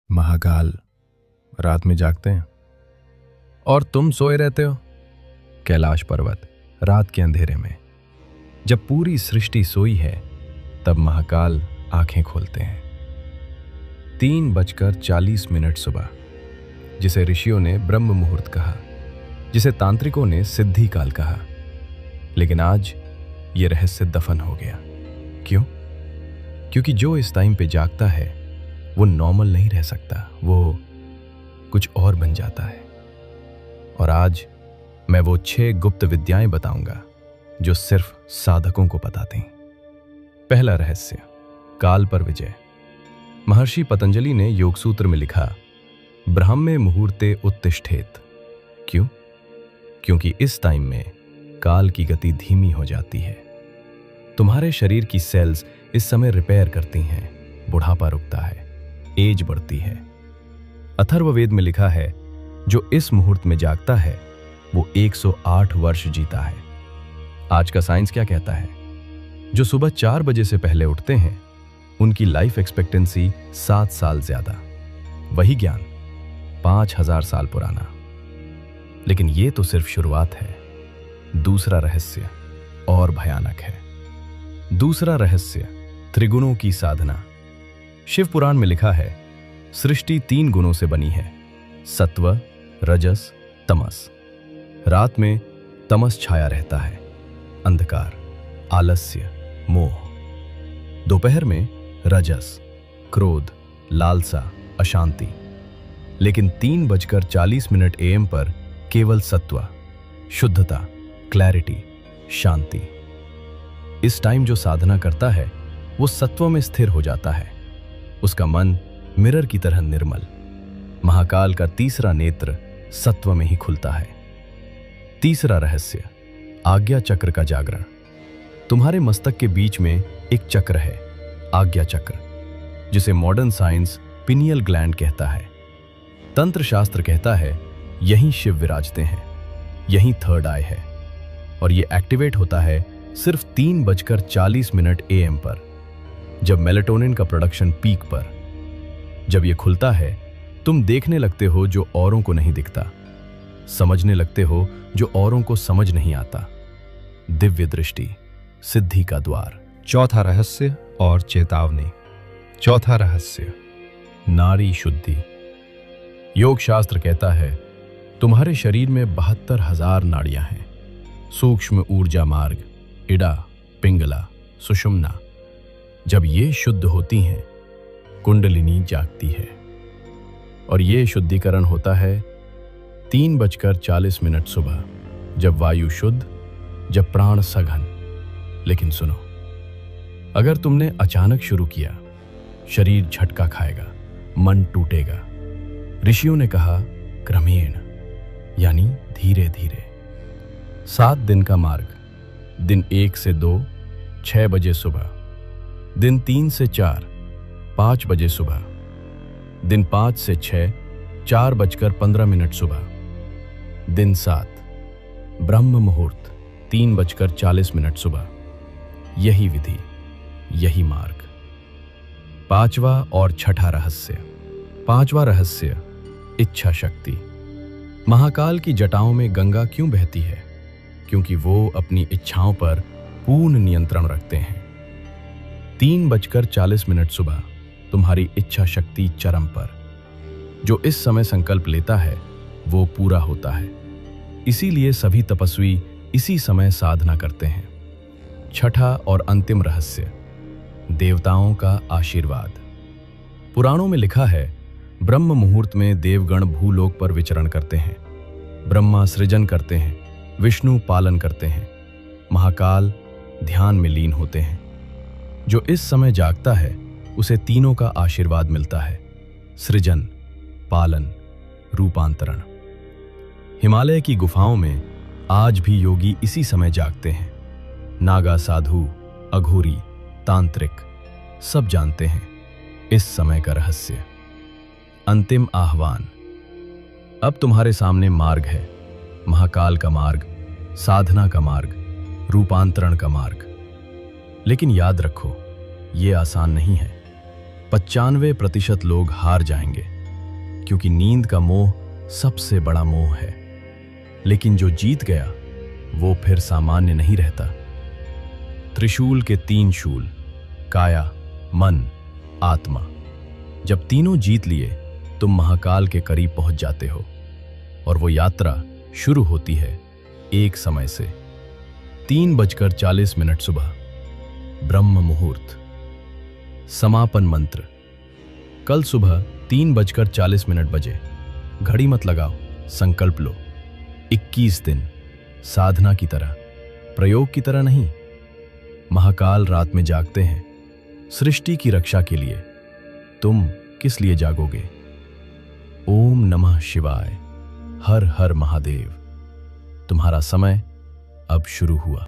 महाकाल रात में जागते हैं और तुम सोए रहते हो। कैलाश पर्वत रात के अंधेरे में जब पूरी सृष्टि सोई है तब महाकाल आंखें खोलते हैं। 3:40 सुबह, जिसे ऋषियों ने ब्रह्म मुहूर्त कहा, जिसे तांत्रिकों ने सिद्धि काल कहा, लेकिन आज ये रहस्य दफन हो गया। क्यों? क्योंकि जो इस टाइम पे जागता है वो नॉर्मल नहीं रह सकता, वो कुछ और बन जाता है। और आज मैं वो 6 गुप्त विद्याएं बताऊंगा जो सिर्फ साधकों को पता थीं। पहला रहस्य, काल पर विजय। महर्षि पतंजलि ने योग सूत्र में लिखा, ब्राह्मे मुहूर्ते उत्तिष्ठेत। क्यों? क्योंकि इस टाइम में काल की गति धीमी हो जाती है। तुम्हारे शरीर की सेल्स इस समय रिपेयर करती हैं, बुढ़ापा रुकता है, एज बढ़ती है। अथर्ववेद में लिखा है, जो इस मुहूर्त में जागता है वो 108 वर्ष जीता है। आज का साइंस क्या कहता है? जो सुबह 4 बजे से पहले उठते हैं उनकी लाइफ एक्सपेक्टेंसी 7 साल ज्यादा। वही ज्ञान 5000 साल पुराना। लेकिन ये तो सिर्फ शुरुआत है। दूसरा रहस्य और भयानक है। दूसरा रहस्य, त्रिगुणों की साधना। शिव पुराण में लिखा है, सृष्टि 3 गुणों से बनी है, सत्व, रजस, तमस। रात में तमस छाया रहता है, अंधकार, आलस्य, मोह। दोपहर में रजस, क्रोध, लालसा, अशांति। लेकिन 3:40 AM पर केवल सत्व, शुद्धता, क्लैरिटी, शांति। इस टाइम जो साधना करता है वो सत्व में स्थिर हो जाता है। उसका मन मिरर की तरह निर्मल। महाकाल का तीसरा नेत्र सत्व में ही खुलता है। तीसरा रहस्य, आज्ञा चक्र का जागरण। तुम्हारे मस्तक के बीच में एक चक्र है, आज्ञा चक्र, जिसे मॉडर्न साइंस पिनियल ग्लैंड कहता है। तंत्र शास्त्र कहता है यहीं शिव विराजते हैं, यहीं थर्ड आई है। और यह एक्टिवेट होता है सिर्फ 3:40 AM पर, जब मेलेटोनिन का प्रोडक्शन पीक पर। जब यह खुलता है तुम देखने लगते हो जो औरों को नहीं दिखता, समझने लगते हो जो औरों को समझ नहीं आता। दिव्य दृष्टि, सिद्धि का द्वार। चौथा रहस्य और चेतावनी। चौथा रहस्य, नारी शुद्धि। योग शास्त्र कहता है तुम्हारे शरीर में 72,000 नाड़ियां हैं। सूक्ष्म ऊर्जा मार्ग, इड़ा, पिंगला, सुषुम्ना। जब ये शुद्ध होती हैं, कुंडलिनी जागती है। और ये शुद्धिकरण होता है 3:40 सुबह, जब वायु शुद्ध, जब प्राण सघन। लेकिन सुनो, अगर तुमने अचानक शुरू किया, शरीर झटका खाएगा, मन टूटेगा। ऋषियों ने कहा क्रमेण, यानी धीरे धीरे। 7 दिन का मार्ग। दिन 1 से 2, 6 बजे सुबह। दिन 3 से 4, 5 बजे सुबह। दिन 5 से 6, 4:15 सुबह। दिन 7, ब्रह्म मुहूर्त, 3:40 सुबह। यही विधि, यही मार्ग। 5वां और छठा रहस्य। 5वां रहस्य, इच्छा शक्ति। महाकाल की जटाओं में गंगा क्यों बहती है? क्योंकि वो अपनी इच्छाओं पर पूर्ण नियंत्रण रखते हैं। 3:40 सुबह तुम्हारी इच्छा शक्ति चरम पर। जो इस समय संकल्प लेता है वो पूरा होता है। इसीलिए सभी तपस्वी इसी समय साधना करते हैं। छठा और अंतिम रहस्य, देवताओं का आशीर्वाद। पुराणों में लिखा है, ब्रह्म मुहूर्त में देवगण भूलोक पर विचरण करते हैं। ब्रह्मा सृजन करते हैं, विष्णु पालन करते हैं, महाकाल ध्यान में लीन होते हैं। जो इस समय जागता है उसे तीनों का आशीर्वाद मिलता है, सृजन, पालन, रूपांतरण। हिमालय की गुफाओं में आज भी योगी इसी समय जागते हैं। नागा साधु, अघोरी, तांत्रिक सब जानते हैं इस समय का रहस्य। अंतिम आह्वान। अब तुम्हारे सामने मार्ग है, महाकाल का मार्ग, साधना का मार्ग, रूपांतरण का मार्ग। लेकिन याद रखो, ये आसान नहीं है। 95% लोग हार जाएंगे, क्योंकि नींद का मोह सबसे बड़ा मोह है। लेकिन जो जीत गया वो फिर सामान्य नहीं रहता। त्रिशूल के 3 शूल, काया, मन, आत्मा, जब तीनों जीत लिए तुम महाकाल के करीब पहुंच जाते हो और वो यात्रा शुरू होती है एक समय से। 3:40 सुबह, ब्रह्म मुहूर्त। समापन मंत्र। कल सुबह 3:40 बजे। घड़ी मत लगाओ, संकल्प लो। 21 दिन, साधना की तरह, प्रयोग की तरह नहीं। महाकाल रात में जागते हैं सृष्टि की रक्षा के लिए। तुम किस लिए जागोगे? ओम नमः शिवाय। हर हर महादेव। तुम्हारा समय अब शुरू हुआ।